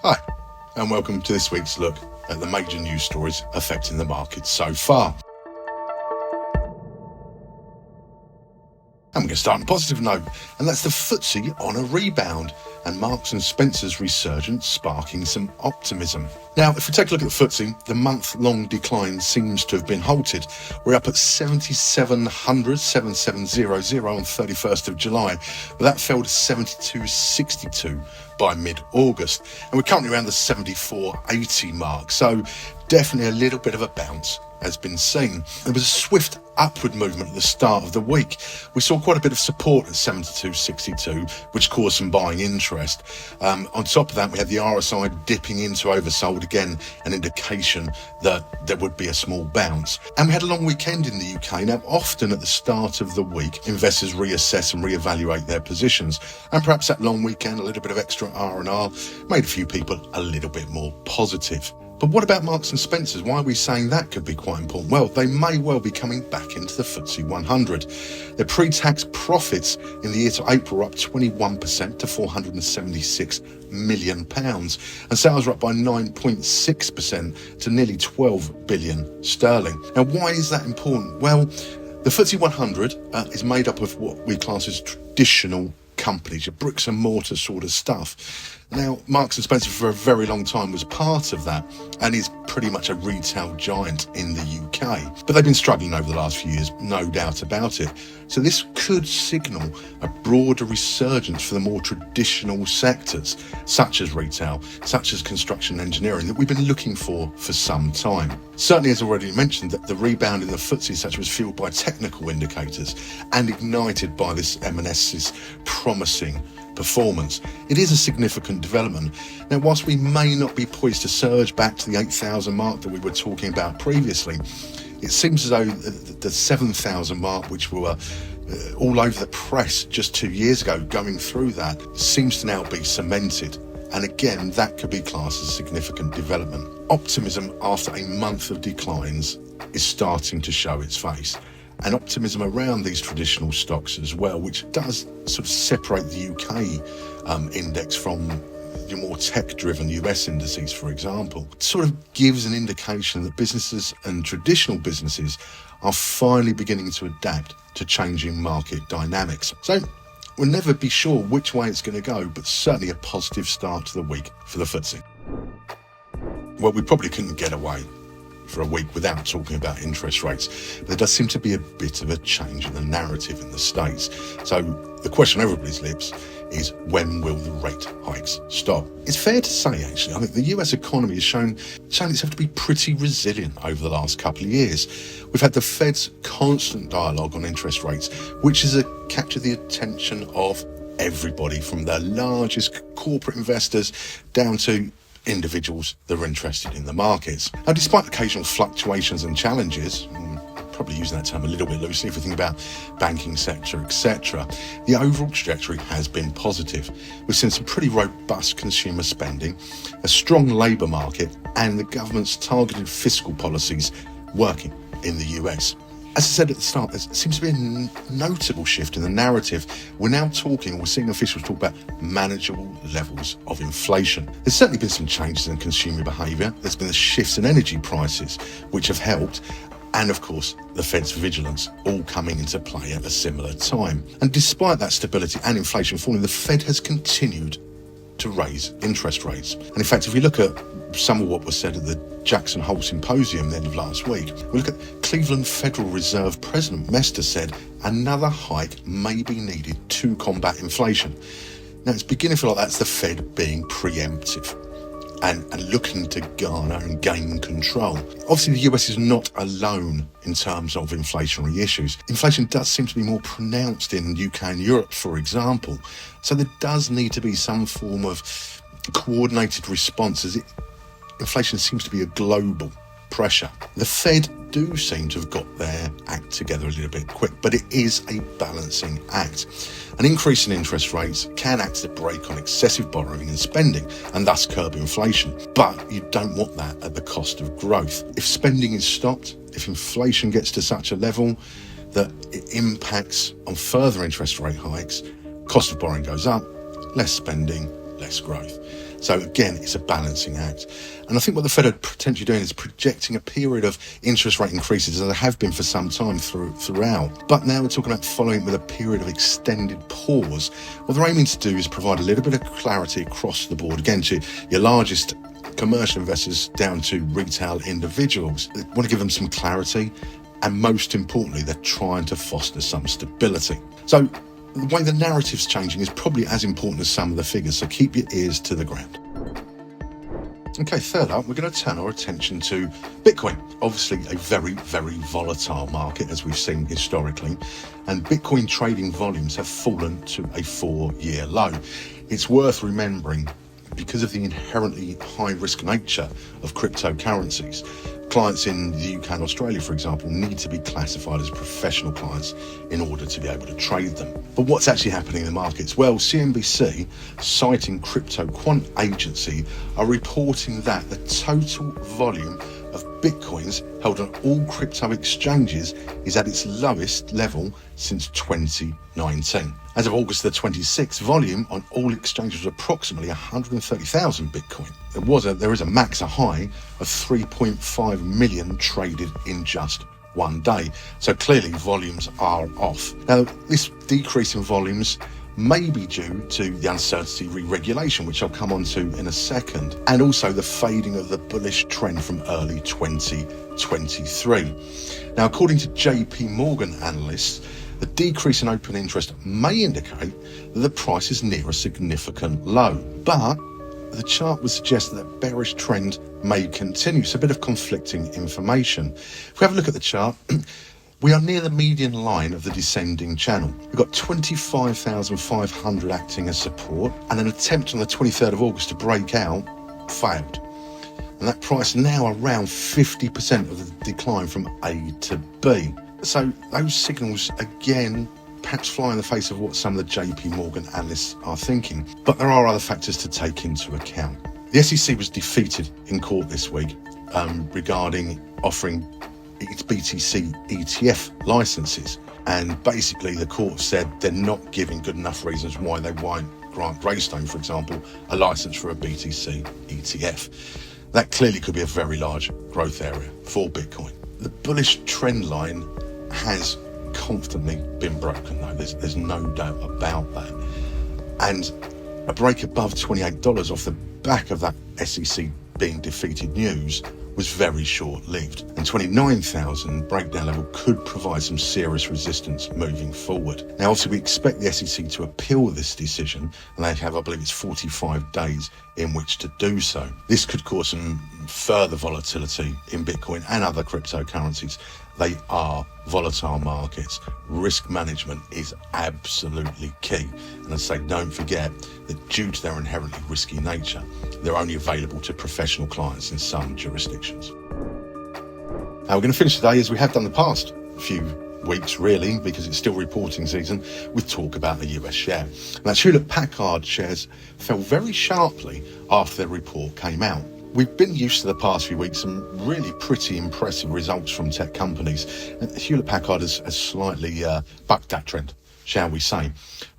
Hi, and welcome to this week's look at the major news stories affecting the market so far. And we're going to start on a positive note, and that's the FTSE on a rebound, and Marks & Spencer's Resurgence sparking some optimism. Now, if we take a look at the FTSE, the month-long decline seems to have been halted. We're up at 7,700, 7700 on 31st of July, but that fell to 7262 by mid-August, and we're currently around the 7480 mark, so definitely a little bit of a bounce has been seen. There was a swift upward movement at the start of the week. We saw quite a bit of support at 72.62, which caused some buying interest. On top of that, we had the RSI dipping into oversold again, an indication that there would be a small bounce. And we had a long weekend in the UK. Now, often at the start of the week, investors reassess and reevaluate their positions. And perhaps that long weekend, a little bit of extra R&R, made a few people a little bit more positive. But what about Marks & Spencer's? Why are we saying that could be quite important? Well, they may well be coming back into the FTSE 100. Their pre-tax profits in the year to April were up 21% to £476 million. And sales are up by 9.6% to nearly 12 billion sterling. Now, why is that important? Well, the FTSE 100 is made up of what we class as traditional companies, your bricks and mortar sort of stuff. Now, Marks & Spencer for a very long time was part of that and is pretty much a retail giant in the UK. But they've been struggling over the last few years, no doubt about it. So this could signal a broader resurgence for the more traditional sectors, such as retail, such as construction and engineering, that we've been looking for some time. Certainly, as already mentioned, that the rebound in the FTSE sector was fueled by technical indicators and ignited by this M&S's promising performance. It is a significant development. Now, whilst we may not be poised to surge back to the 8,000 mark that we were talking about previously, it seems as though the 7,000 mark, which we were all over the press just 2 years ago, going through that, seems to now be cemented. And again, that could be classed as a significant development. Optimism after a month of declines is starting to show its face. And optimism around these traditional stocks as well, which does sort of separate the UK index from the more tech-driven US indices, for example. It sort of gives an indication that businesses and traditional businesses are finally beginning to adapt to changing market dynamics. So we'll never be sure which way it's going to go, but certainly a positive start to the week for the FTSE. Well, we probably couldn't get away for a week without talking about interest rates. But there does seem to be a bit of a change in the narrative in the States. So the question on everybody's lips is, when will the rate hikes stop? It's fair to say, actually, I think the US economy has shown itself to be pretty resilient over the last couple of years. We've had the Fed's constant dialogue on interest rates, which has captured the attention of everybody, from the largest corporate investors down to individuals that are interested in the markets. Now, despite occasional fluctuations and challenges, probably using that term a little bit loosely if we think about banking sector, etc., the overall trajectory has been positive. We've seen some pretty robust consumer spending, a strong labour market, and the government's targeted fiscal policies working in the US. As I said at the start, there seems to be a notable shift in the narrative. We're seeing officials talk about manageable levels of inflation. There's certainly been some changes in consumer behaviour. There's been the shifts in energy prices, which have helped. And of course, the Fed's vigilance, all coming into play at a similar time. And despite that stability and inflation falling, the Fed has continued to raise interest rates. And in fact, if we look at some of what was said at the Jackson Hole Symposium at the end of last week, we look at Cleveland Federal Reserve President Mester said another hike may be needed to combat inflation. Now, it's beginning to feel like that's the Fed being preemptive and looking to garner and gain control. Obviously, the US is not alone in terms of inflationary issues. Inflation does seem to be more pronounced in UK and Europe, for example. So there does need to be some form of coordinated response, as inflation seems to be a global pressure. The Fed do seem to have got their act together a little bit quick, but it is a balancing act. An increase in interest rates can act as a brake on excessive borrowing and spending, and thus curb inflation. But you don't want that at the cost of growth. If spending is stopped, if inflation gets to such a level that it impacts on further interest rate hikes, cost of borrowing goes up, less spending, less growth. So again, it's a balancing act. And I think what the Fed are potentially doing is projecting a period of interest rate increases, as they have been for some time throughout. But now we're talking about following with a period of extended pause. What they're aiming to do is provide a little bit of clarity across the board, again, to your largest commercial investors down to retail individuals. They want to give them some clarity, and most importantly, they're trying to foster some stability. So the way the narrative's changing is probably as important as some of the figures, so keep your ears to the ground. Okay, third up, we're going to turn our attention to Bitcoin. Obviously a very, very volatile market, as we've seen historically, and Bitcoin trading volumes have fallen to a 4-year low. It's worth remembering, because of the inherently high-risk nature of cryptocurrencies, clients in the UK and Australia, for example, need to be classified as professional clients in order to be able to trade them. But what's actually happening in the markets? Well, CNBC, citing Crypto Quant Agency, are reporting that the total volume of Bitcoins held on all crypto exchanges is at its lowest level since 2019. As of August the 26th, volume on all exchanges was approximately 130,000 Bitcoin. There is a max, a high of 3.5 million traded in just one day. So clearly volumes are off. Now, this decrease in volumes may be due to the uncertainty re-regulation, which I'll come on to in a second, and also the fading of the bullish trend from early 2023. Now, according to JP Morgan analysts, the decrease in open interest may indicate that the price is near a significant low, but the chart would suggest that the bearish trend may continue, so a bit of conflicting information. If we have a look at the chart, we are near the median line of the descending channel. We've got 25,500 acting as support, and an attempt on the 23rd of August to break out failed. And that price now around 50% of the decline from A to B. So those signals, again, perhaps fly in the face of what some of the JP Morgan analysts are thinking. But there are other factors to take into account. The SEC was defeated in court this week regarding offering its BTC ETF licenses. And basically the court said they're not giving good enough reasons why they won't grant Greystone, for example, a license for a BTC ETF. That clearly could be a very large growth area for Bitcoin. The bullish trend line has constantly been broken, though. There's no doubt about that. And a break above $28 off the back of that SEC being defeated news was very short-lived, and 29,000 breakdown level could provide some serious resistance moving forward. Now, obviously, we expect the SEC to appeal this decision, and they have, I believe it's 45 days in which to do so. This could cause some further volatility in Bitcoin and other cryptocurrencies. They are volatile markets. Risk management is absolutely key. And I say, don't forget that due to their inherently risky nature, they're only available to professional clients in some jurisdictions. Now, we're going to finish today, as we have done the past few weeks, really, because it's still reporting season, with talk about the US share. And that's Hewlett-Packard shares fell very sharply after their report came out. We've been used to the past few weeks some really pretty impressive results from tech companies. Hewlett-Packard has slightly bucked that trend, shall we say.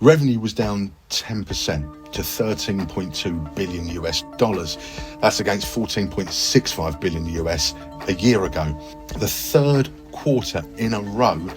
Revenue was down 10% to $13.2 billion US. That's against $14.65 billion US a year ago. The third quarter in a row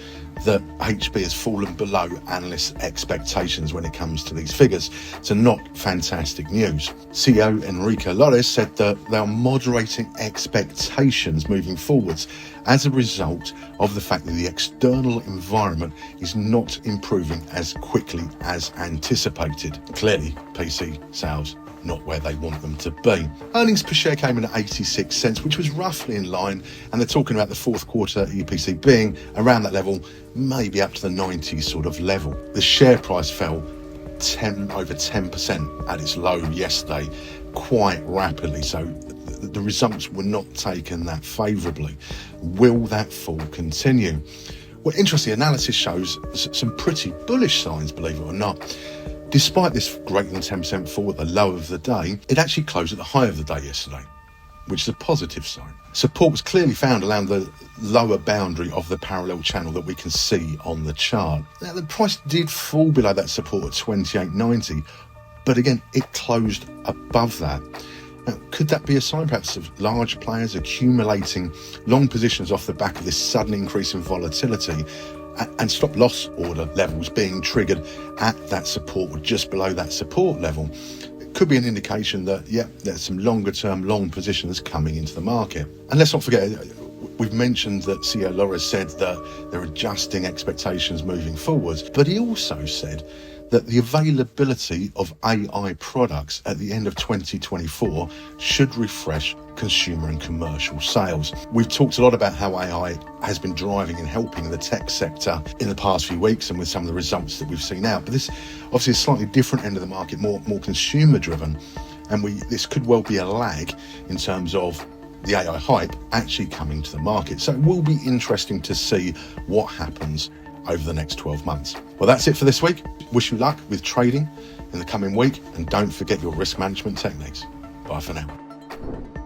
that HP has fallen below analysts' expectations when it comes to these figures. So not fantastic news. CEO Enrique Lores said that they are moderating expectations moving forwards as a result of the fact that the external environment is not improving as quickly as anticipated. Clearly, PC sales not where they want them to be. Earnings per share came in at 86 cents, which was roughly in line, and they're talking about the fourth quarter EPC being around that level, maybe up to the 90s sort of level. The share price fell over 10% at its low yesterday, quite rapidly, so the results were not taken that favourably. Will that fall continue? Well, interesting analysis shows some pretty bullish signs, believe it or not. Despite this greater than 10% fall at the low of the day, it actually closed at the high of the day yesterday, which is a positive sign. Support was clearly found around the lower boundary of the parallel channel that we can see on the chart. Now, the price did fall below that support at 28.90, but again, it closed above that. Now, could that be a sign perhaps of large players accumulating long positions off the back of this sudden increase in volatility and stop loss order levels being triggered at that support or just below that support level? It could be an indication that, there's some longer term long positions coming into the market. And let's not forget, we've mentioned that CEO Laura said that they're adjusting expectations moving forwards, but he also said that the availability of AI products at the end of 2024 should refresh consumer and commercial sales. We've talked a lot about how AI has been driving and helping the tech sector in the past few weeks and with some of the results that we've seen out. But this obviously is a slightly different end of the market, more consumer driven. And this could well be a lag in terms of the AI hype actually coming to the market. So it will be interesting to see what happens over the next 12 months. Well, that's it for this week. Wish you luck with trading in the coming week, and don't forget your risk management techniques. Bye for now.